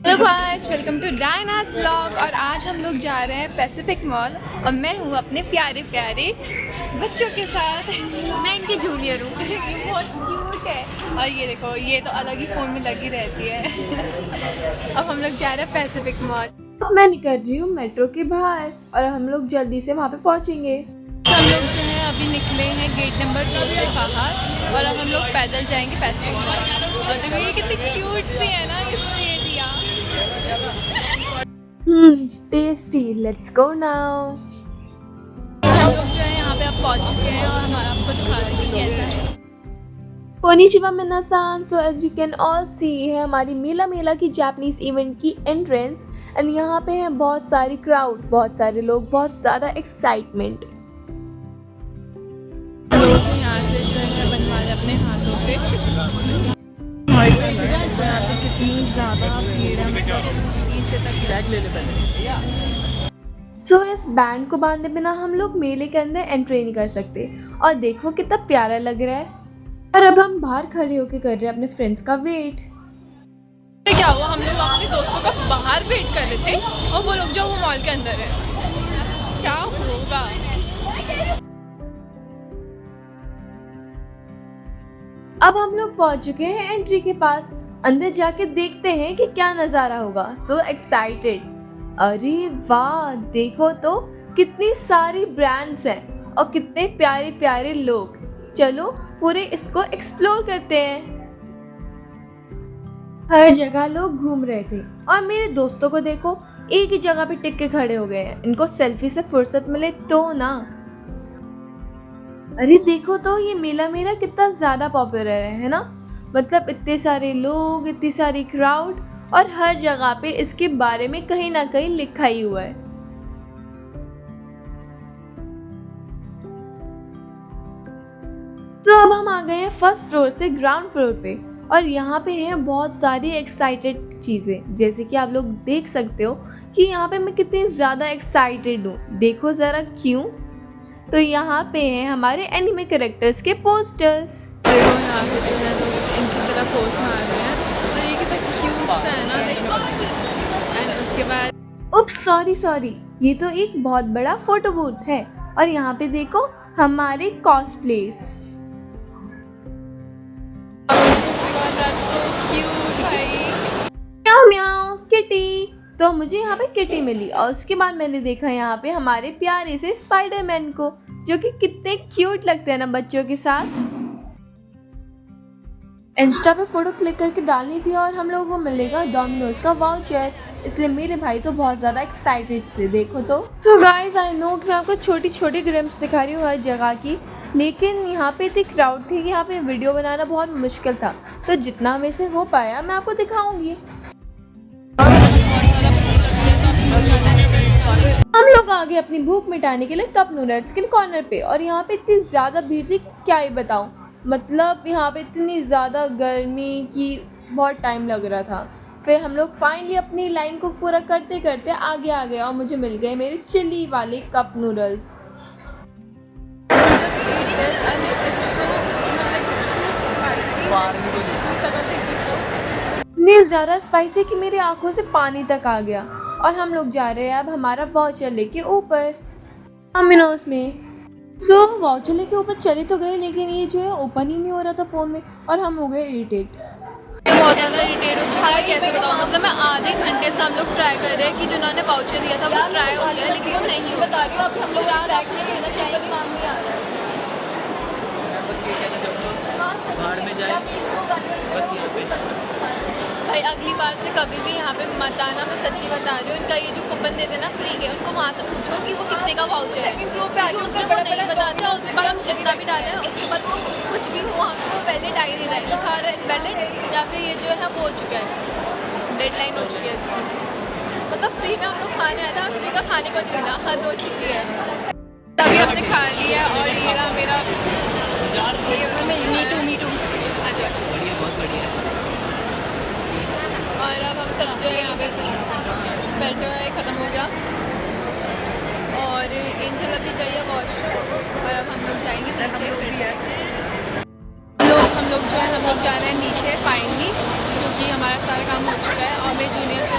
Hello guys, welcome to डायनास vlog. और आज हम लोग जा रहे हैं पैसिफिक मॉल और मैं हूँ अपने प्यारे प्यारे बच्चों के साथ। मैं इनकी जूनियर हूँ, ये बहुत क्यूट है। और ये देखो, ये तो अलग ही फ़ोन में लगी रहती है। अब हम लोग जा रहे हैं पैसिफिक मॉल। अब मैं निकल रही हूँ मेट्रो के बाहर और हम लोग जल्दी से वहाँ पे पहुँचेंगे। तो हम लोग जो है अभी निकले हैं गेट नंबर 2 से बाहर और अब हम लोग पैदल जाएंगे पैसिफिक मॉल। और देखो ये कितनी क्यूट सी है ना, ये दिया। Tasty, let's go now. हम लोग जो है यहाँ पे अब पहुँच चुके हैं और हमारा आपको दिखा रहे हैं कैसा है। कोनिचिवा मिनासान। So as you can all see है हमारी मेला की जापानीज इवेंट की एंट्रेंस एंड यहाँ पे है बहुत सारी क्राउड, बहुत सारे लोग, बहुत ज़्यादा एक्साइटमेंट। लोग यहाँ से जो है बनवा रहे अपने हाथों पे। यहाँ पे कितनी ज़्यादा भीड़ है, पीछे तक। सो इस बैंड को बांधे बिना हम लोग मेले के अंदर एंट्री नहीं कर सकते। और देखो कितना प्यारा लग रहा है। और अब हम बाहर खड़े होके कर रहे हैं अपने फ्रेंड्स का वेट। क्या हुआ, हम लोग अपने दोस्तों का बाहर वेट कर रहे थे और वो लोग जो वो मॉल के अंदर है। क्या होगा। अब हम लोग पहुंच चुके हैं एंट्री के पास। अंदर जाके देखते हैं कि क्या नज़ारा होगा। So excited. अरे वाह, देखो तो कितनी सारी ब्रांड्स हैं और कितने प्यारे प्यारे लोग। चलो पूरे इसको एक्सप्लोर करते हैं। हर जगह लोग घूम रहे थे और मेरे दोस्तों को देखो, एक ही जगह पे टिक के खड़े हो गए हैं। इनको सेल्फी से फुर्सत मिले तो ना। अरे देखो तो ये मेला कितना ज़्यादा पॉपुलर है ना। मतलब इतने सारे लोग, इतनी सारी क्राउड और हर जगह पे इसके बारे में कहीं ना कहीं लिखा ही हुआ है। तो अब हम आ गए हैं फर्स्ट फ्लोर से ग्राउंड फ्लोर पे और यहाँ पे हैं बहुत सारी एक्साइटेड चीज़ें। जैसे कि आप लोग देख सकते हो कि यहाँ पे मैं कितनी ज़्यादा एक्साइटेड हूँ। देखो ज़रा क्यों। तो यहाँ पे हैं हमारे एनिमे कैरेक्टर्स के पोस्टर्स। देखो यहाँ पे जो है लोग इनकी तरह पोज मार रहे हैं और ये कितना क्यूट सा है ना, देखो। एंड उसके बाद उप्स, सॉरी, ये तो एक बहुत बड़ा फोटो बूथ है। और यहाँ पे देखो हमारे कॉस्प्लेस। म्याऊ म्याऊ किटी। तो मुझे यहाँ पे किटी मिली और उसके बाद मैंने देखा यहाँ पे हमारे प्यारे से स्पाइडरमैन को, जो कि कितने क्यूट लगते हैं ना बच्चों के साथ। इंस्टा पे फोटो क्लिक करके डालनी थी और हम लोगों को मिलेगा डोमिनोज का वाउचर, इसलिए मेरे भाई तो बहुत ज़्यादा एक्साइटेड थे। देखो तो गाइज, आई नो कि मैं आपको छोटी छोटी ग्लिम्प्स दिखा रही हूँ हर जगह की, लेकिन यहाँ पे इतनी क्राउड थी कि यहाँ पे वीडियो बनाना बहुत मुश्किल था। तो जितना मेरे से हो पाया मैं आपको दिखाऊंगी। हम लोग आ गए अपनी भूख मिटाने के लिए कप नूडल्स के कॉर्नर पे और यहाँ पे इतनी ज़्यादा भीड़ थी कि क्या ही बताऊँ। मतलब यहाँ पे इतनी ज़्यादा गर्मी की बहुत टाइम लग रहा था। फिर हम लोग फाइनली अपनी लाइन को पूरा करते करते आगे आ गए और मुझे मिल गए मेरे चिली वाले कप नूडल्स। इतनी ज़्यादा स्पाइसी कि मेरी आंखों से पानी तक आ गया। और हम लोग जा रहे हैं अब हमारा वाउचर लेके ऊपर डोमिनोज में। सो वाउचर लेके ऊपर चले तो गए, लेकिन ये जो है ओपन ही नहीं हो रहा था फ़ोन में और हम हो गए इरिटेट। बहुत ज़्यादा इरिटेट हो चुका है, कैसे बताऊँ। मतलब मैं आधे घंटे से हम लोग ट्राई कर रहे हैं कि जिन्होंने वाउचर दिया था वो ट्राई हो जाए, लेकिन वो नहीं बता रही हूँ। अब हम लोग बाहर में जाए बस यहाँ पे। भाई अगली बार से कभी भी यहाँ पे मत आना, मैं सच्ची बता रही हूँ। इनका ये जो कूपन देते ना फ्री के, उनको वहाँ से पूछो कि वो कितने का वाउचर है, उसमें वो नहीं बताते। और उसके बाद हम जितना भी डालें उसके बाद वो कुछ भी हो, वहाँ पे वैलिड आ ही नहीं रहा, लिखा रहा है वैलिड, या फिर ये जो है वो हो चुका है, डेडलाइन हो चुकी है इसकी। मतलब फ्री में हम लोग खाने आए थे, फ्री का खाने को नहीं मिला, हद हो चुकी है। तभी हमने खा लिया और ये रहा मेरा मीटू अच्छा। और अब हम सब जो है यहाँ पे बैठे हुए ख़त्म हो गया और एंजल अभी गई है वॉशरूम और अब हम लोग जाएंगे नीचे फिर से। हम लोग जा रहे हैं नीचे फाइनली, क्योंकि हमारा सारा काम हो चुका है और मेरे जूनियर से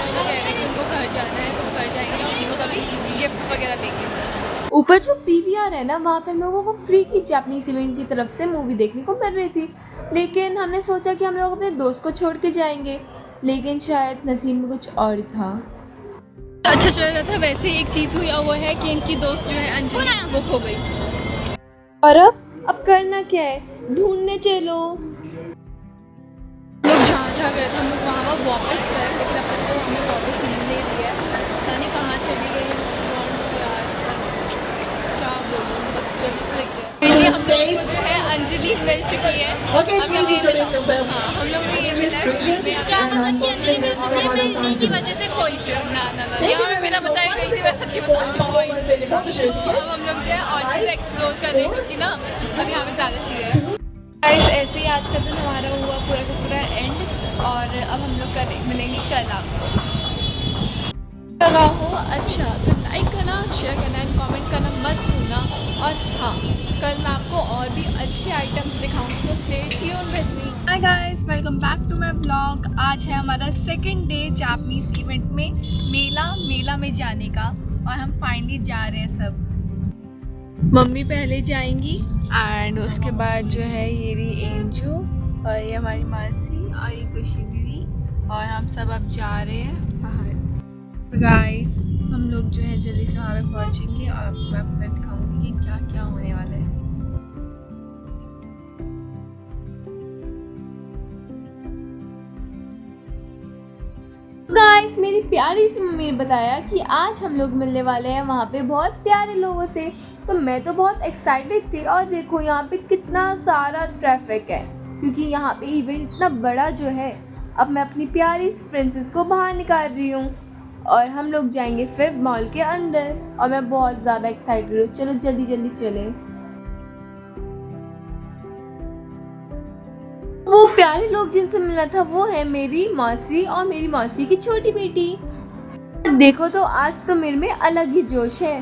ऊपर जो पीवीआर है ना, वहाँ पे हम लोगों को फ्री की जापानीज इवेंट की तरफ से मूवी देखने को मिल रही थी। लेकिन हमने सोचा कि हम लोग अपने दोस्त को छोड़ के जाएंगे, लेकिन शायद नसीब में कुछ और था। अच्छा चल रहा था, वैसे ही एक चीज़ हुई और वो है कि इनकी दोस्त जो है अंजलि वो खो गई। और अब करना क्या है? ढूंढने चलो। लोग जहाँ गए थे हम लोग वहाँ वापस गए, लेकिन अब तक तो हमें वापस नहीं दिया है। पता नहीं कहाँ चली गई यार, क्या बोलूँ, बस जल्दी से लेके पहले हम लोग को जो है अंजलि मिल चुकी है। Okay, please introduce yourself. हाँ, हम लोग को ये मिला है। क्या मतलब कि अंजलि मिल चुकी है, मैं इन्हीं की वजह से खोई थी। ना यहाँ पे बिना बताए कहीं से, मैं सच्ची बता रही हूँ। अब हम लोग जो है और चीज़ एक्सप्लोर कर रहे हैं, क्योंकि ना अब यहाँ पे ज़्यादा चीज़ें हैं। गाइस, ऐसे ही आज का दिन हमारा हुआ पूरा का पूरा एंड, और अब हम लोग मिलेंगे कल आपको। लगा हो अच्छा तो लाइक करना, शेयर करना एंड कमेंट करना मत भूलना। और हाँ, कल मैं आपको और भी अच्छे आइटम्स दिखाऊंगी, तो stay tune with me. Hi guys, welcome back to my blog. आज है हमारा सेकंड डे जापानीज इवेंट में, मेला में जाने का, और हम फाइनली जा रहे हैं सब। मम्मी पहले जाएंगी एंड उसके बाद जो है ये रही एंजू, और ये हमारी मासी, और ये खुशी दीदी, और हम सब अब जा रहे हैं बाहर। गाइस, हम लोग जो है जल्दी से वहाँ पे पहुँचेंगे और आपको मैं फिर दिखाऊंगी कि क्या क्या होने वाला है। गाइस, मेरी प्यारी सी मम्मी ने बताया कि आज हम लोग मिलने वाले हैं वहाँ पे बहुत प्यारे लोगों से, तो मैं तो बहुत एक्साइटेड थी। और देखो यहाँ पे कितना सारा ट्रैफिक है, क्योंकि यहाँ पे इवेंट इतना बड़ा जो है। अब मैं अपनी प्यारी सी प्रिंसेस को बाहर निकाल रही हूँ और हम लोग जाएंगे फिर मॉल के अंदर, और मैं बहुत ज़्यादा एक्साइटेड हूँ। चलो जल्दी जल्दी चलें। वो प्यारे लोग जिनसे मिलना था वो है मेरी मौसी और मेरी मौसी की छोटी बेटी। देखो तो आज तो मेरे में अलग ही जोश है।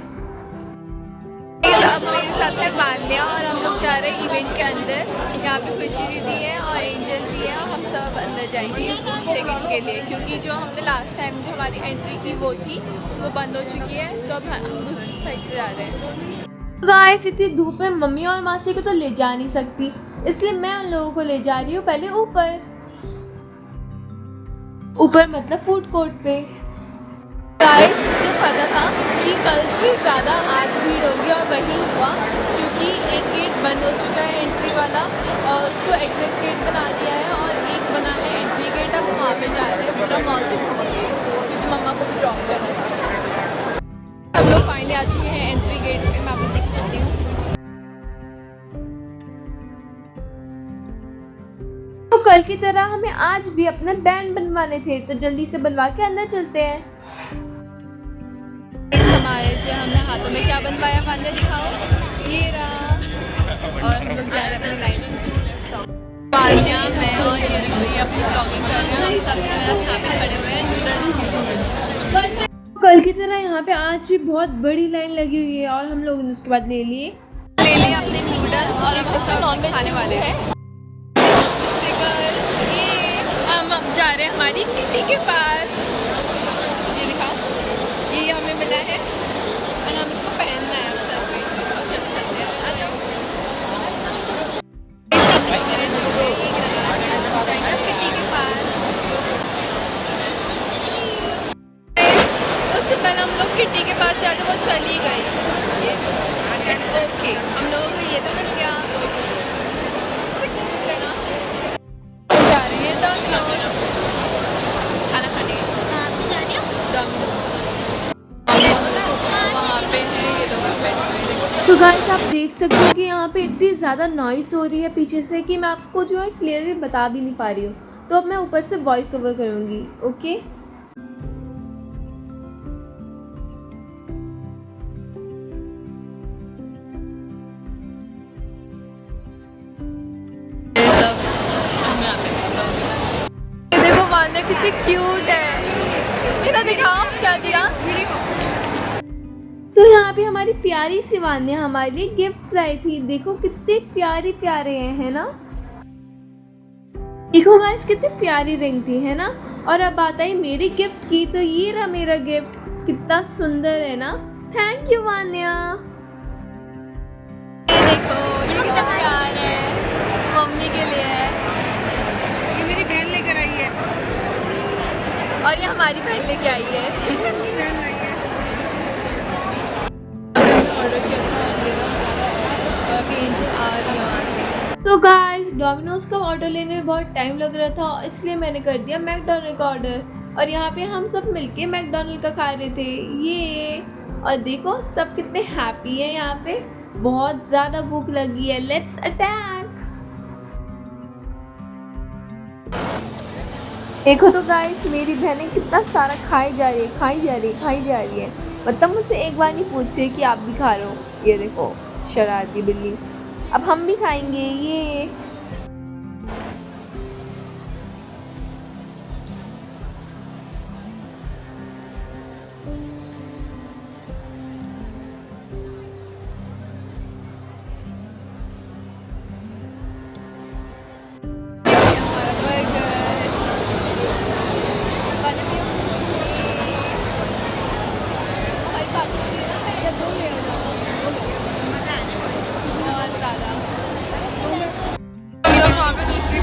अब मेरे साथ में बांधिया, और हम लोग जा रहे हैं इवेंट के अंदर। यहाँ पे खुशी दीदी है और एंजल भी है, और हम सब अंदर जाएंगे टिकट के लिए, क्योंकि जो हमने लास्ट टाइम जो हमारी एंट्री की वो थी, वो बंद हो चुकी है, तो अब हम दूसरी साइड से जा रहे हैं। गाइस, इतनी धूप में मम्मी और मासी को तो ले जा नहीं सकती, इसलिए मैं उन लोगों को ले जा रही हूँ पहले ऊपर मतलब फूड कोर्ट पे। गाइस, मुझे पता था कि कल से ज़्यादा आज भीड़ होगी, और वही हुआ, क्योंकि एक गेट बंद हो चुका है एंट्री वाला, और उसको एग्जिट गेट बना दिया है, और एक बना है एंट्री गेट। अब वहाँ पे जा रहे हैं, पूरा मॉल से घूमेंगे, क्योंकि मम्मा को भी ड्रॉप करना था। हम लोग फाइनली आ चुके हैं एंट्री गेट पे, मैं आपको दिख देती हूँ। तो कल की तरह हमें आज भी अपने बैंड बनवाने थे, तो जल्दी से बनवा के अंदर चलते हैं। हमारे जो हमने हाथों में क्या बनवाया, बांधे दिखाओ, ये रहा। और हम लोग जा रहे हैं अपनी लाइफ में। बांधिया, मैं और ये देखो, ये अपनी ब्लॉगिंग कर रहे हैं। हम सब जो है यहाँ पे खड़े हुए हैं नूडल्स के लिए। कल की तरह यहाँ पे आज भी बहुत बड़ी लाइन लगी हुई है, और हम लोगों ने उसके बाद ले लिए अपने नूडल्स, और अब सब नॉनवेज खाने वाले हैं। हम अब जा रहे हैं हमारी किटी के पास। ये दिखाओ, ये हमें मिला है और हम इसको पहनना है सर पे। अब चलो चलते हैं, आ जाओ। सब लोग हैं जो जाएंगे किटी के पास। उससे पहले हम लोग किटी के पास जाते, वो चली गई। इट्स ओके, हम लोगों को ये तो मिल गया। जा रहे हैं डोमिनोज खाना खाने। डोमिनोज वहाँ पे है, ये लोग बैठे हुए। तो गाइस, आप देख सकते हो कि यहाँ पे इतनी ज़्यादा नॉइस हो रही है पीछे से कि मैं आपको जो है क्लियरली बता भी नहीं पा रही हूँ, तो अब मैं ऊपर से वॉइस ओवर करूँगी। ओके, देखो मान्या कितनी क्यूट है, मेरा दिखाओ क्या दिया। तो यहाँ पे हमारी प्यारी सी वान्या हमारे लिए गिफ्ट्स लाई थी। देखो कितने प्यारे प्यारे हैं, है ना। देखो गाइस, कितनी प्यारी रिंग थी, है ना। और अब बात आई मेरी गिफ्ट की, तो ये रहा मेरा गिफ्ट। कितना सुंदर है ना। Thank you Vanya. मम्मी के लिए है, ये मेरी बहन लेकर आई है। और ये हमारी बहन लेके आई है। ऑर्डर किया था और अभी एंजल आ रही है वहाँ से। तो गाइस डोमिनोज का ऑर्डर लेने में बहुत टाइम लग रहा था, इसलिए मैंने कर दिया मैकडोनल्ड का ऑर्डर। और यहाँ पे हम सब मिलके मैकडोनल्ड का खा रहे थे ये। और देखो सब कितने हैप्पी है यहाँ पे, बहुत ज़्यादा भूख लगी है। Let's attack. देखो तो गाइस मेरी बहनें कितना सारा खाई जा रही है। मतलब मुझसे एक बार नहीं पूछे कि आप भी खा रहे हो। ये देखो शरारती बिल्ली। अब हम भी खाएंगे ये।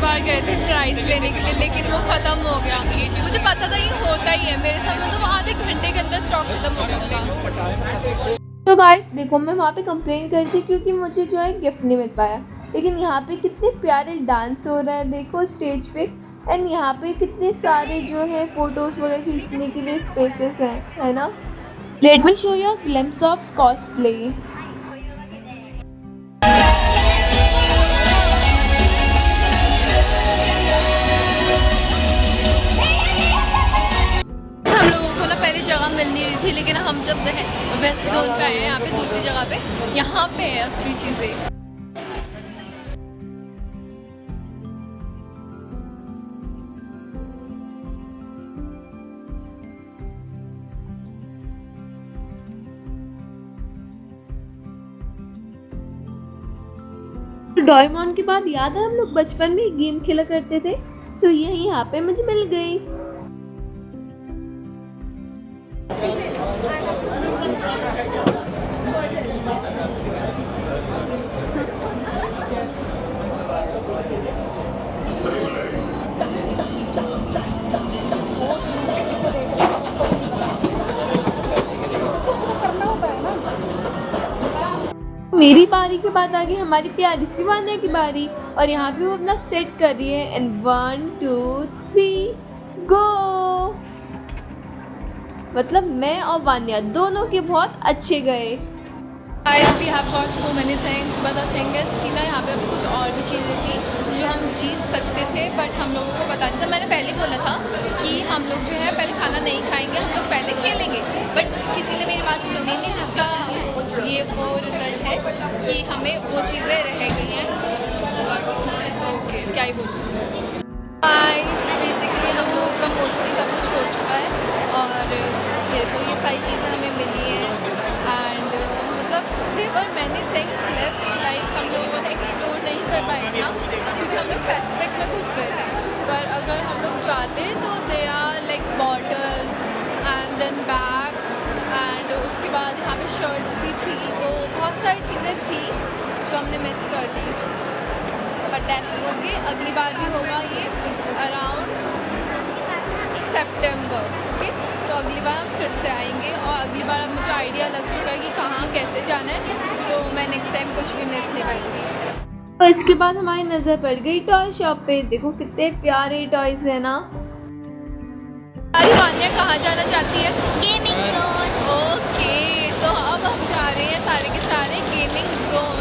बार गए थे प्राइस लेने के लिए, लेकिन वो ख़त्म हो गया। मुझे पता था ये होता ही है मेरे साथ, मतलब आधे घंटे के अंदर स्टॉक ख़त्म हो गया उसका। तो गाइस देखो मैं वहाँ पे कंप्लेन कर थी क्योंकि मुझे जो है गिफ्ट नहीं मिल पाया, लेकिन यहाँ पे कितने प्यारे डांस हो रहा है देखो स्टेज पे। एंड यहाँ पे कितने सारे जो है फोटोज़ वगैरह खींचने के लिए स्पेसेस हैं, है ना। Let me show you a glimpse of cosplay. जगह मिल नहीं रही थी, लेकिन हम जब वेस्ट जोन पे आए हैं, यहाँ पे दूसरी जगह पे, यहाँ पे है असली चीज़ें। डोरेमोन के बाद याद है हम लोग बचपन में गेम खेला करते थे, तो यही यहाँ पे मुझे मिल गई। मेरी बारी के बाद आ गई हमारी प्यारी सी वान्या की बारी, और यहाँ पे वो अपना सेट कर रही है। एंड 1 2 3 गो। मतलब मैं और वान्या दोनों के बहुत अच्छे गए। Guys, we have got so many things, but the thing is कि ना यहाँ पे अभी कुछ और भी चीज़ें थी जो हम जीत सकते थे, बट हम लोगों को पता नहीं था। मैंने पहले बोला था कि हम लोग जो है पहले खाना नहीं खाएंगे, हम लोग पहले खेलेंगे, बट किसी ने मेरी बात सुनी नहीं, जिसका ये वो रिजल्ट है कि हमें वो चीज़ें रह गई हैं। ओके क्या ही बोलूँ। बेसिकली हम लोगों का मोस्टली सब कुछ हो चुका है, और ये सारी चीज़ें हमें मिली हैं। And there many things left, like हम लोगों ने एक्सप्लोर नहीं कर पाए ना, क्योंकि हम लोग पैसिफिक में घुस गए थे। पर अगर हम लोग जाते तो they are like bottles and then bags, and उसके बाद यहाँ पे शर्ट्स भी थी, तो बहुत सारी चीज़ें थी जो हमने मिस कर दी। बट दैट्स ओके, अगली बार भी होगा ये अराउंड सितंबर। ओके, तो अगली बार हम फिर से आएंगे, और अगली बार अब मुझे आइडिया लग चुका है कि कहाँ कैसे जाना है, तो मैं नेक्स्ट टाइम कुछ भी मिस नहीं करूँगी। तो इसके बाद हमारी नज़र पड़ गई टॉय शॉप पे। देखो कितने प्यारे टॉयज है ना। हमारी वान्या कहाँ जाना चाहती है? Gaming zone. ओके, तो अब हम जा रहे हैं सारे के सारे गेमिंग जोन,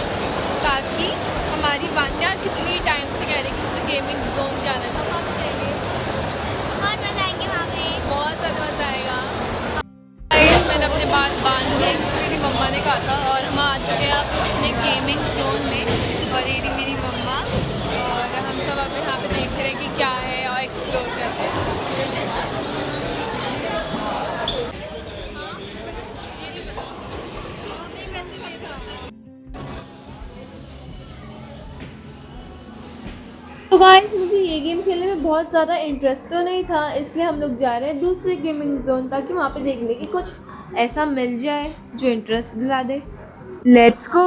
ताकि हमारी वान्या कितनी टाइम से कह रही कि मुझे गेमिंग जोन जाना था, वहाँ पे जाएंगे। बहुत मजा आएंगे वहाँ पे, बहुत ज़्यादा मज़ा आएगा। मैंने अपने बाल बांध लिए क्योंकि मेरी मम्मा ने कहा था, और हम आ चुके हैं अब अपने गेमिंग जोन में, और ये मेरी मम्मा, और हम सब अब यहाँ पे देख रहे हैं कि क्या है और एक्सप्लोर करते हैं। तो गाइस मुझे ये गेम खेलने में बहुत ज़्यादा इंटरेस्ट तो नहीं था, इसलिए हम लोग जा रहे हैं दूसरे गेमिंग जोन, ताकि वहाँ पे देखने की कुछ ऐसा मिल जाए जो इंटरेस्ट दिला दे। Let's go.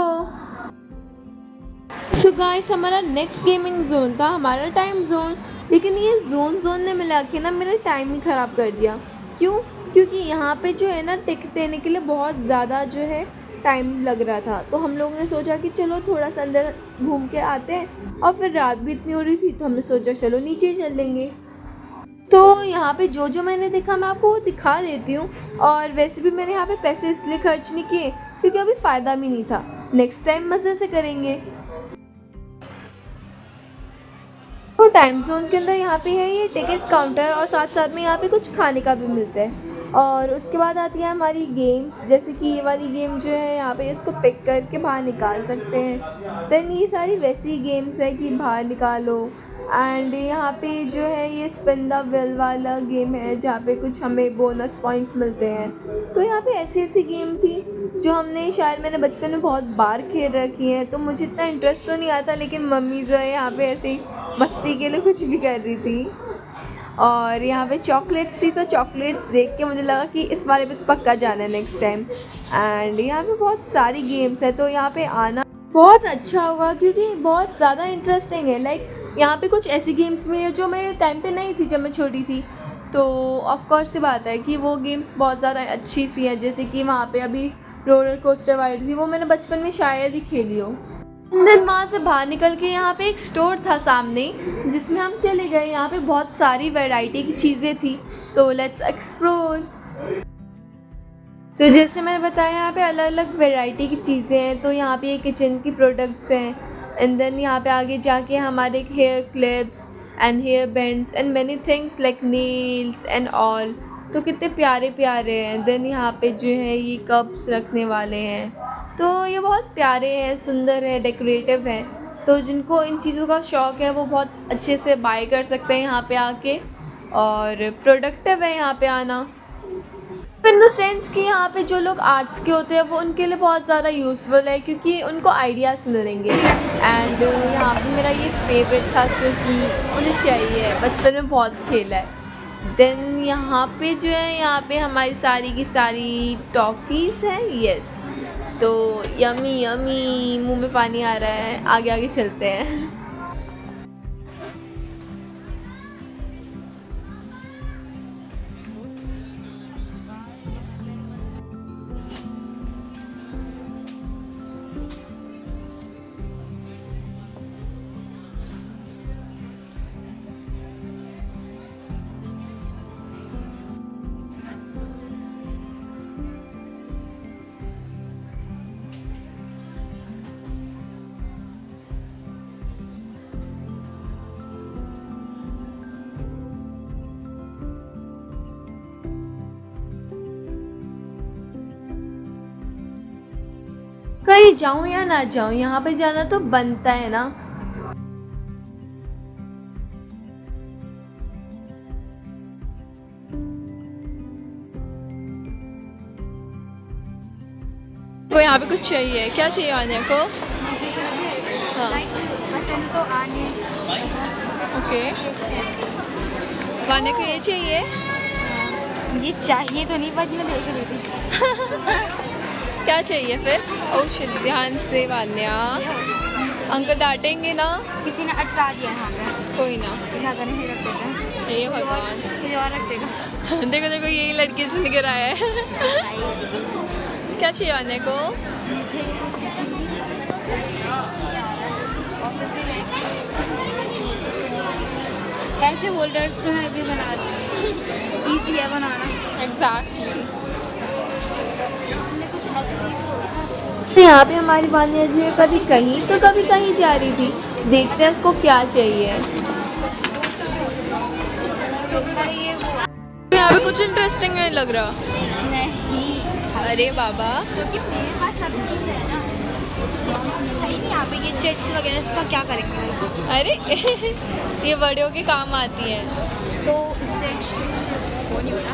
सो गाइस हमारा नेक्स्ट गेमिंग जोन था हमारा टाइम जोन, लेकिन ये जोन ने मिला के ना मेरा टाइम ही ख़राब कर दिया। क्यों? क्योंकि यहाँ पे जो है ना टिकट लेने के लिए बहुत ज़्यादा जो है टाइम लग रहा था, तो हम लोगों ने सोचा कि चलो थोड़ा सा अंदर घूम के आते हैं, और फिर रात भी इतनी हो रही थी तो हमने सोचा चलो नीचे ही चल लेंगे। तो यहाँ पे जो मैंने देखा मैं आपको वो दिखा देती हूँ, और वैसे भी मैंने यहाँ पे पैसे इसलिए खर्च नहीं किए क्योंकि अभी फ़ायदा भी नहीं था, नेक्स्ट टाइम मज़े से करेंगे। तो टाइम जोन के अंदर यहाँ पे है ये टिकट काउंटर, और साथ साथ में यहाँ पे कुछ खाने का भी मिलता है। और उसके बाद आती है हमारी गेम्स, जैसे कि ये वाली गेम जो है यहाँ पे इसको पिक करके बाहर निकाल सकते हैं। देन ये सारी वैसी गेम्स है कि बाहर निकालो। एंड यहाँ पे जो है ये स्पिन द व्हील वाला गेम है जहाँ पे कुछ हमें बोनस पॉइंट्स मिलते हैं। तो यहाँ पे ऐसी गेम थी जो हमने शायद मैंने बचपन में बहुत बार खेल रखी है, तो मुझे इतना इंटरेस्ट तो नहीं आता, लेकिन मम्मी जो है यहाँ पे ऐसे ही मस्ती के लिए कुछ भी कर रही थी। और यहाँ पे चॉकलेट्स थी, तो चॉकलेट्स देख के मुझे लगा कि इस वाले पे तो पक्का जाना है नेक्स्ट टाइम। एंड यहाँ पे बहुत सारी गेम्स है, तो यहाँ पे आना बहुत अच्छा होगा क्योंकि बहुत ज़्यादा इंटरेस्टिंग है। लाइक यहाँ पे कुछ ऐसी गेम्स में है जो मेरे टाइम पे नहीं थी जब मैं छोटी थी, तो ऑफ कोर्स सी बात है कि वो गेम्स बहुत ज़्यादा अच्छी सी हैं। जैसे कि वहाँ पे अभी रोलर कोस्टर वाली थी, वो मैंने बचपन में शायद ही खेली हो। देन वहाँ से बाहर निकल के यहाँ पे एक स्टोर था सामने जिसमें हम चले गए। यहाँ पे बहुत सारी वैरायटी की चीज़ें थी, तो लेट्स एक्सप्लोर। तो जैसे मैंने बताया यहाँ पे अलग अलग वैरायटी की चीज़ें हैं, तो यहाँ पे ये किचन की प्रोडक्ट्स हैं। एंड देन यहाँ पे आगे जाके हमारे hair clips and hair bands and many things like nails and all, तो कितने प्यारे प्यारे हैं। देन यहाँ पे जो है ये कप्स रखने वाले हैं, तो ये बहुत प्यारे हैं, सुंदर है, डेकोरेटिव हैं। तो जिनको इन चीज़ों का शौक़ है वो बहुत अच्छे से बाय कर सकते हैं यहाँ पे आके, और प्रोडक्टिव है यहाँ पे आना। इन द सेंस कि यहाँ पे जो लोग आर्ट्स के होते हैं वो उनके लिए बहुत ज़्यादा यूज़फुल है क्योंकि उनको आइडियाज़ मिलेंगे। एंड यहाँ पे मेरा ये फेवरेट था क्योंकि मुझे चाहिए, बचपन में बहुत खेला है। देन यहाँ पे जो है यहाँ पे हमारी सारी की सारी टॉफ़ीज़ हैं, यस। तो यमी यमी, मुंह में पानी आ रहा है। आगे आगे चलते हैं। कहीं जाऊँ या ना जाऊँ, यहाँ पे जाना तो बनता है ना। तो यहाँ पे कुछ चाहिए, क्या चाहिए आने को? हाँ ओके, वाने को ये चाहिए। ये चाहिए तो नहीं, बट मैं देख रही थी। क्या चाहिए फिर? ओ शिट, ध्यान से वान्या, अंकल डांटेंगे ना। किसी ने अटका दिया यहाँ पे। कोई ना, क्या करें, फिर रख देते हैं। ये भगवान, कोई और रख देगा। देखो देखो यही लड़के से निकल आया है। क्या चाहिए आने को? ऐसे होल्डर्स तो है भी बना रही है, ईजी है बनाना। एग्जैक्टली। तो यहाँ पे हमारी वानिया जो है कभी कहीं तो कभी कहीं जा रही थी। देखते हैं उसको क्या चाहिए। तो यहाँ पे कुछ इंटरेस्टिंग नहीं लग रहा। नहीं, अरे बाबा, क्योंकि मेरे पास सब चीज़ है ना। नहीं, यहाँ पे ये चिट्स वगैरह इसका क्या करेंगे? अरे ये बड़ों के काम आती हैं, तो इससे कुछ वो नहीं होता,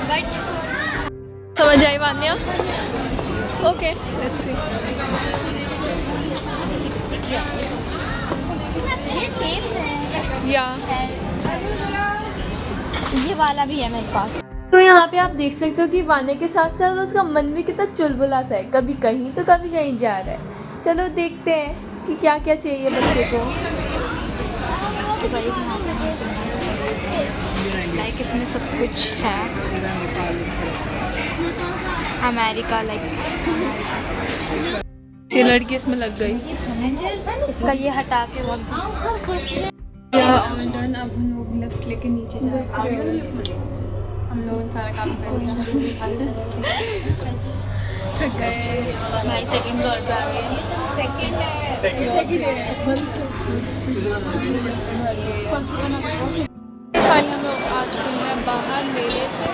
बट समझ आई वान्या? Okay, let's see. ये टेप है या ये वाला भी है मेरे पास। तो यहाँ पे आप देख सकते हो कि वानिया के साथ साथ उसका मन भी कितना चुलबुला सा है, कभी कहीं तो कभी कहीं जा रहा है। चलो देखते हैं कि क्या क्या चाहिए बच्चे को। लाइक इसमें सब कुछ है। अमेरिका ये लड़की इसमें लग गई। इसका ये हटा के वो डन। अब हम लोग लेफ्ट लेके नीचे जा रहे हैं। हम लोगों ने सारा काम कर लिया। थक गए। भाई सेकंड फ्लोर पे आ गए। फाइनली हम लोग आ चुके हैं बाहर मेले से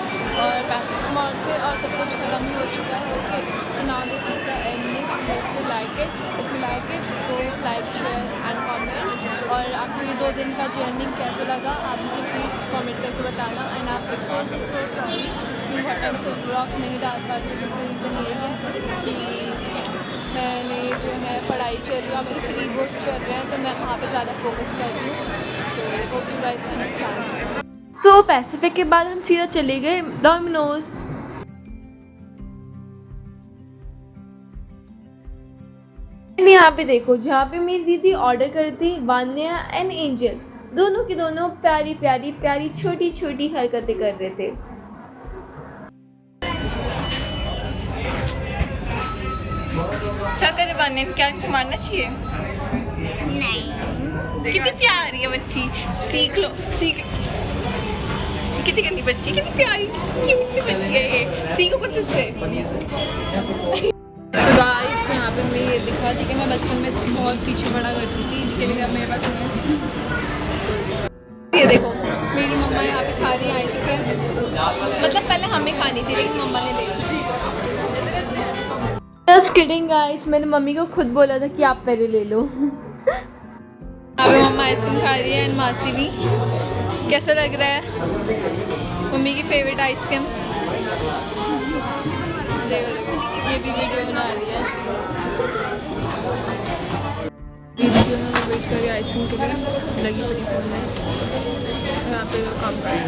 और पैसिफिक मॉल से, और सब कुछ खत्म ही हो चुका है। Okay, so now this is the ending. Hope you like it. If you like it तो लाइक, शेयर एंड कमेंट। और आपको ये 2 दिन का जर्नी कैसा लगा आप मुझे प्लीज़ कमेंट करके बताना। एंड आपको सो सॉरी मैं बहुत टाइम से ब्लॉग नहीं डाल पाती हूँ। तो उसका रीज़न यही है कि मैंने जो है पढ़ाई चल रही है और मेरे प्री बोर्ड चल रहे हैं, तो मैं वहाँ पे ज़्यादा फोकस करती हूँ। तो hope you guys understand. So Pacific के बाद हम सीधा चले गए डोमिनोज। यहाँ पे देखो, जहाँ पे मेरी दीदी ऑर्डर करती, वान्या एंड एंजल दोनों की दोनों प्यारी प्यारी प्यारी छोटी छोटी हरकतें कर रहे थे। क्या करे वान्या, क्या इनको मारना चाहिए? नहीं, कितनी प्यारी है बच्ची, सीख लो सीख। कितनी गंदी बच्ची, कितनी प्यारी क्यूट सी बच्ची है ये, सीखो कुछ इससे। सो गाइस, यहाँ पे मैं ये दिखा थी कि मैं बचपन में इसके बहुत पीछे पड़ा करती थी, लेकिन अब मेरे पास नहीं है। ये देखो, मेरी मम्मा यहाँ पे खा रही है आइसक्रीम। मतलब पहले हमें खानी थी लेकिन मम्मा ने ले ली। जस्ट किडिंग गाइस, मैंने मम्मी को खुद बोला था कि आप पहले ले लो। अभी मम्मा आइसक्रीम खा रही है एंड मासी भी। कैसा लग रहा है मम्मी की फेवरेट आइसक्रीम? ये भी वीडियो बना रही है। दीदी जो है वेट कर रही है आइसक्रीम के लिए, लगी पड़ी फोन में। यहाँ पे काम कर रही है।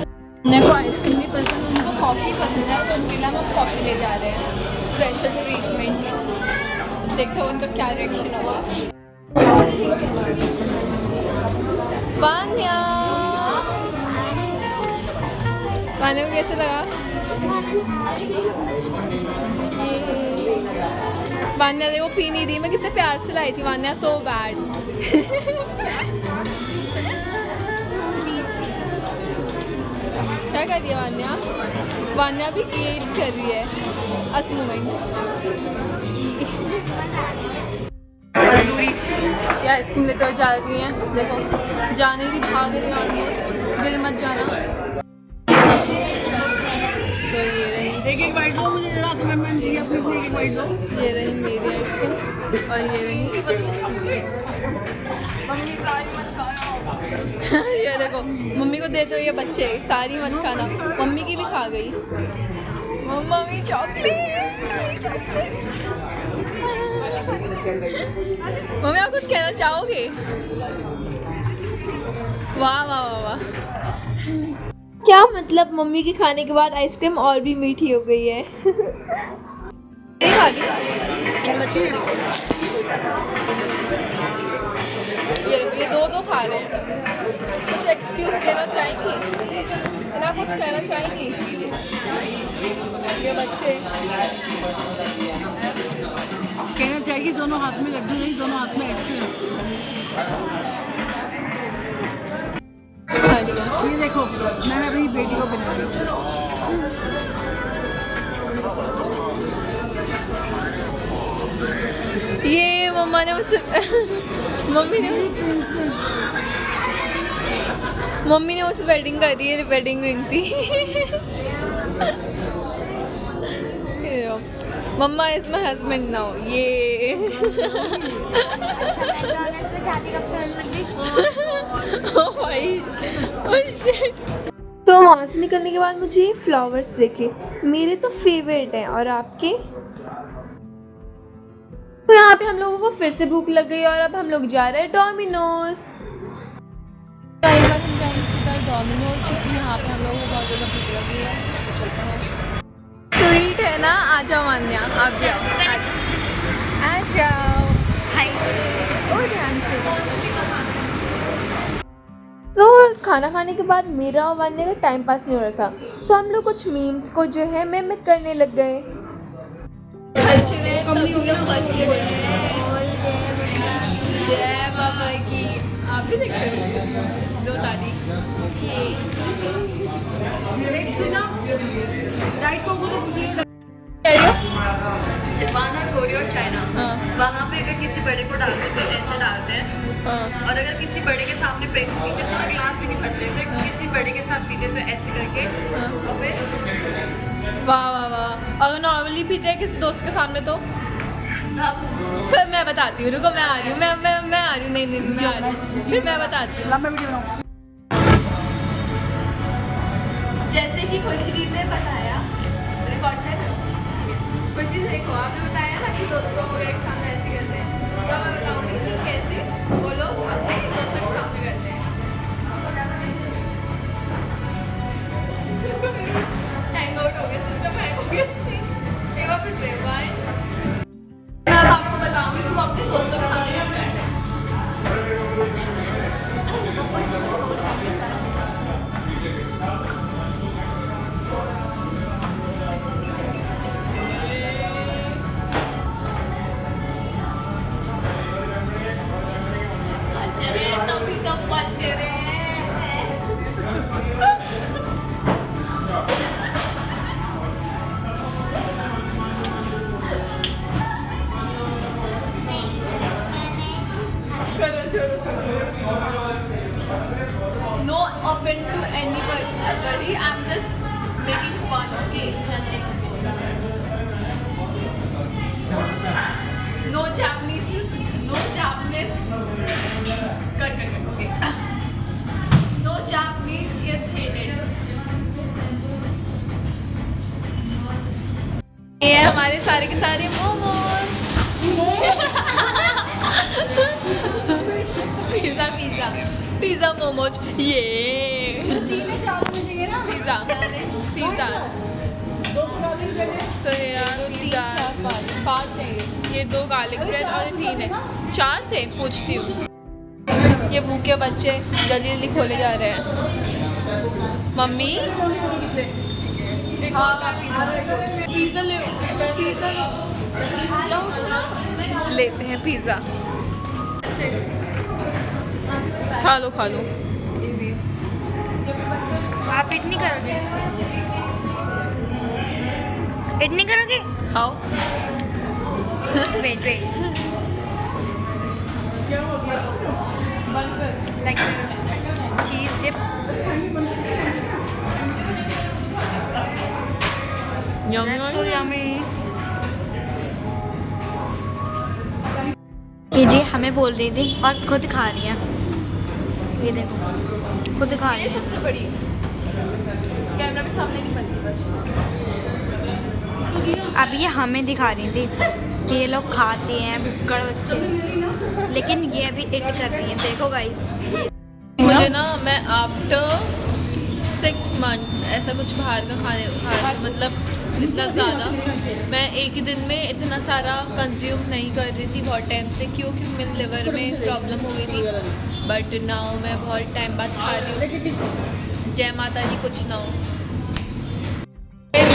उन्हें को आइसक्रीम नहीं पसंद, उनको कॉफ़ी पसंद है, तो उनके लिए हम कॉफ़ी ले जा रहे हैं, स्पेशल ट्रीटमेंट। देखते हो उनका क्या रिएक्शन होगा। वान्या, वान्या को कैसे लगा? वान्या देखो पी नहीं रही, मैं कितने प्यार से लाई थी। Vanya so bad. क्या कर रही है वान्या? वान्या भी ये कर रही है अस मूवमेंट। या आइसक्रीम लेते हुए जा रही हैं, देखो जा नहीं रही, भाग रही है ऑलमोस्ट। दिल मत जाना। सो ये रही, एक बाइट लो, मुझे जरा कमेंट दिया प्लीज, एक बाइट लो। ये रही मेरी आइसक्रीम और ये रही मम्मी सारी मत खाओ। ये देखो, मम्मी को देते हो ये बच्चे, सारी मत खाना। मम्मी की भी खा गई। Mummy chocolate. मम्मी आप कुछ कहना चाहोगे? वाह वाह वाह वाह। क्या मतलब, मम्मी के खाने के बाद आइसक्रीम और भी मीठी हो गई है। खा ली इन बच्चों को देखो, ये दो खा रहे हैं। कुछ एक्सक्यूज देना चाहेंगी ना, कुछ कहना चाहेंगी ये बच्चे? कहना चाहिए दोनों हाथ में लड्डू नहीं, दोनों हाथ में आइसक्रीम। ये देखो, मैं अपनी बेटी को बना रही हूँ। ये मम्मा ने मुझसे मम्मी ने मुझसे वेडिंग कर दी है, वेडिंग रिंग थी। मम्मा इज माय हस्बैंड नाउ। ये ओ भाई, ओह शिट। तो वहाँ से निकलने के बाद मुझे फ्लावर्स देखे, मेरे तो फेवरेट हैं। और आपके? तो यहाँ पे हम लोगों को फिर से भूख लग गई और अब हम लोग जा रहे हैं डोमिनोज। कई बार हम जाएंगे सीधा डोमिनोज, क्योंकि यहाँ पे हम लोगों को बहुत ज़्यादा भूख लगी है। तो चलते हैं। स्वीट है ना, आ जाओ मान्या, आप जाओ, आ जाओ, आ जाओ। हाय। तो खाना खाने के बाद मेरा और वान्या का टाइम पास नहीं हो रहा था, तो हम लोग कुछ मीम्स को जो है मिमिक करने लग गए। जय बाबा की। आप भी देखते हो? दो तारीख। जापान और कोरिया और चाइना, हाँ वहाँ पे अगर किसी बड़े को डालते तो ऐसे डालते हैं, हाँ और अगर किसी बड़े के सामने पे पीते तो ग्लास भी नहीं भरते, फिर किसी बड़े के साथ पीते तो ऐसे करके, और फिर वाह वाह वाह। अगर नॉर्मली पीते हैं किसी दोस्त के सामने तो हम फिर मैं बताती हूँ, रुको मैं आ रही हूँ, मैं आ रही हूँ, नहीं मैं आ रही हूँ, फिर मैं बताती हूँ। लंबा वीडियो बनाऊँ। जैसे कि खुशी ने बताया, रिकॉर्ड है ना? खुशी देखो, आपने बताया ना कि दोस्तों को एक सामने ऐसे करते हैं, तो मैं बताऊँगी कि कैसे वो लोग अपने दोस्तों के सामने करते हैं। हैंग आउट हो गया, सिस्टम हैंग हो गया। एक बार फिर से वन। मैं अब आपको बताऊँगी कि वो अपने दोस्तों के सामने कैसे करते हैं। बच्चे तभी तो बच्चे रे। No offense to anybody. I'm just making fun, okay? Nothing. No Japanese. Cut. Okay. No Japanese is hated. ये हमारे सारे के सारे मोमोज। पिज़्ज़ा मोमोज, ये पिज़्ज़ा पाँच है, ये 2 गार्लिक ब्रेड और ये 3 है, 4 थे पूछती हूँ। ये भूखे बच्चे जल्दी जल्दी खोले जा रहे हैं। मम्मी पिज़्ज़ा ले, पिज़्ज़ा जाओ ना, लेते हैं पिज़्ज़ा। खा लो आप इट नहीं करोगे? इट नहीं करोगे? खाओ। वेट लाइक चीज डिप। जी हमें बोल रही थी और खुद खा रही है, ये देखो खुद खा रही ये है। सबसे बड़ी कैमरा के सामने नहीं बनती बस। अब ये हमें दिखा रही थी कि ये लोग खाते हैं भुक्कड़ बच्चे, लेकिन ये अभी इट कर रही हैं। देखो गाइस, मुझे ना, मैं आफ्टर 6 months ऐसा कुछ बाहर का खाने मतलब इतना ज़्यादा मैं एक ही दिन में इतना सारा कंज्यूम नहीं कर रही थी बहुत टाइम से, क्योंकि मेरे लिवर में प्रॉब्लम हो गई थी। बट नाउ मैं बहुत टाइम बाद खा रही हूँ। जय माता दी, कुछ ना हो।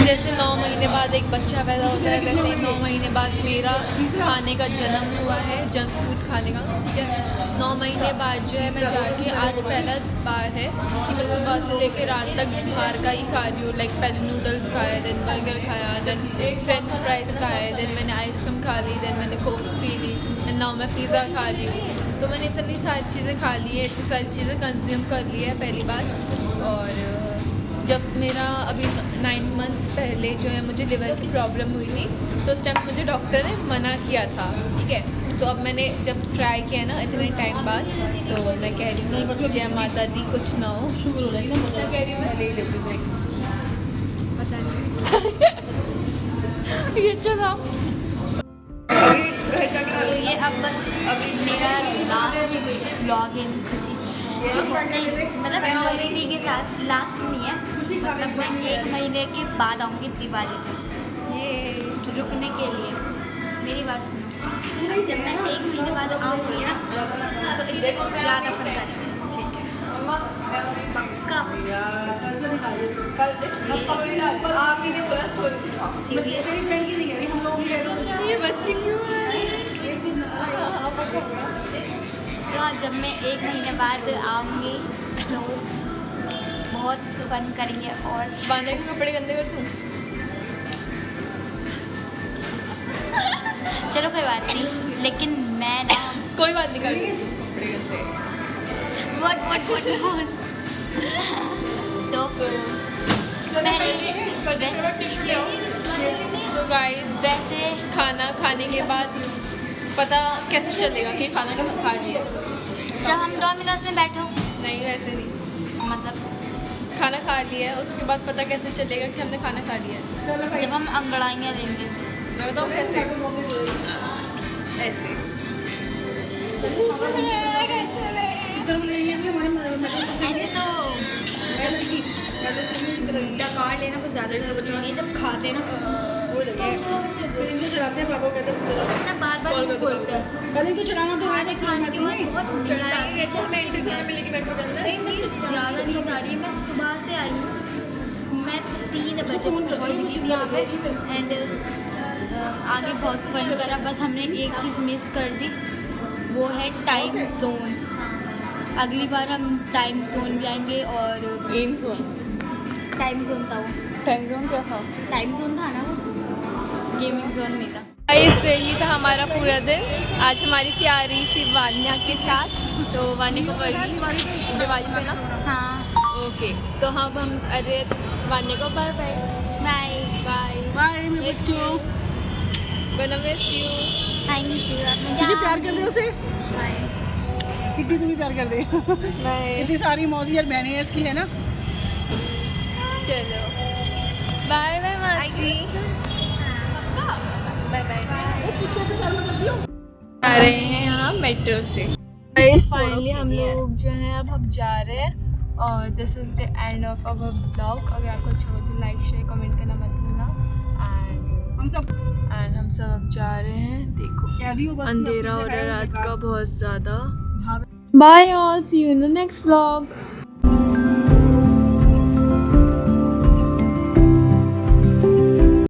जैसे 9 महीने बाद एक बच्चा पैदा होता है, वैसे ही 9 महीने बाद मेरा खाने का जन्म हुआ है, जंक फूड खाने का। ठीक है, 9 महीने बाद जो है मैं जाके, आज पहला बार है कि मैं सुबह से लेकर रात तक बाहर का ही खा रही हूँ। लाइक पहले नूडल्स खाया, देन बर्गर खाया, देन फ्रेंच फ्राइज खाए, देन मैंने आइसक्रीम खा ली, देन मैंने कोक पी ली, एंड नाउ मैं पिज़्ज़ा खा रही हूँ। तो मैंने इतनी सारी चीज़ें खा ली है, इतनी सारी चीज़ें कंज्यूम कर ली है पहली बार। और जब मेरा अभी 9 months पहले जो है मुझे लिवर की प्रॉब्लम हुई थी, तो उस टाइम मुझे डॉक्टर ने मना किया था। ठीक है, तो अब मैंने जब ट्राई किया ना इतने टाइम बाद, तो मैं कह रही हूँ जय माता दी, कुछ ना हो। क्या कह रही हूँ मैं? ये अच्छा था। तो ये अब बस अभी मेरा लास्ट व्लॉग है खुशी, मतलब मेरी दी के साथ लास्ट नहीं है, मतलब मैं 1 महीने के बाद आऊँगी दिवाली पे ये रुकने के लिए। मेरी बात सुनो, जब मैं 1 महीने बाद आऊँगी ना तो इससे ज़्यादा फन करेंगे, ठीक है? पक्का आप ही ने बोला स्टोरी ये बच्ची क्यों है? तो जब मैं 1 महीने बाद आऊँगी तो बहुत फन करेंगे और बांधे के कपड़े गंदे कर दूँ? चलो कोई बात नहीं, लेकिन मैं ना कोई बात नहीं, कर दूँ कपड़े गंदे। what तो सो गाइस, वैसे खाना खाने के बाद पता कैसे चलेगा कि खाना खा लिया? जब हम डोमिनोज में बैठो, नहीं वैसे नहीं, मतलब खाना खा लिया है उसके बाद पता कैसे चलेगा कि हमने खाना खा लिया है? जब हम अंगड़ाइयाँ लेंगे। मैं बताऊँ कैसे? ऐसे ऐसे तो डकार लेना कुछ ज़्यादा ज़रूरी नहीं है, जब खाते हैं ना बार बार वो बोलते हैं खाने खाने के बाद बहुत नींद आती है। ज़्यादा नींद आ रही है। मैं सुबह से आई हूँ, मैं 3 बजे पहुँच गई थी यहाँ पे एंड आगे बहुत फन करा, बस हमने एक चीज़ मिस कर दी, वो है टाइम जोन। अगली बार हम टाइम जोन भी आएंगे और गेम जोन। टाइम जोन था वो, टाइम जोन क्या था? टाइम जोन था ना वो, गेमिंग जोन नहीं था। गाइस, यही था हमारा पूरा दिन आज हमारी प्यारी सी वान्या के साथ। तो वान्या को वही दिवाली पे ना, हाँ ओके, तो हम अरे वान्या को bye bye bye bye bye मेरे बच्चों, gonna miss you. Thank you. तुझे प्यार कर दे उसे, बाय। कितनी तू भी प्यार कर दे। इतनी सारी मौसी और बहनें हैं इसकी, है ना। चलो बाय बाय मासी, बाय बाय। आ रहे हैं यहाँ मेट्रो से। फाइनली हम लोग जो है अब जा रहे हैं और this is the end of our blog. अगर आपको अच्छा हो तो लाइक शेयर कमेंट करना मत भूलना। एंड हम सब अब जा रहे हैं। देखो अंधेरा हो रहा है रात का बहुत ज़्यादा। Bye all, see you in the next vlog.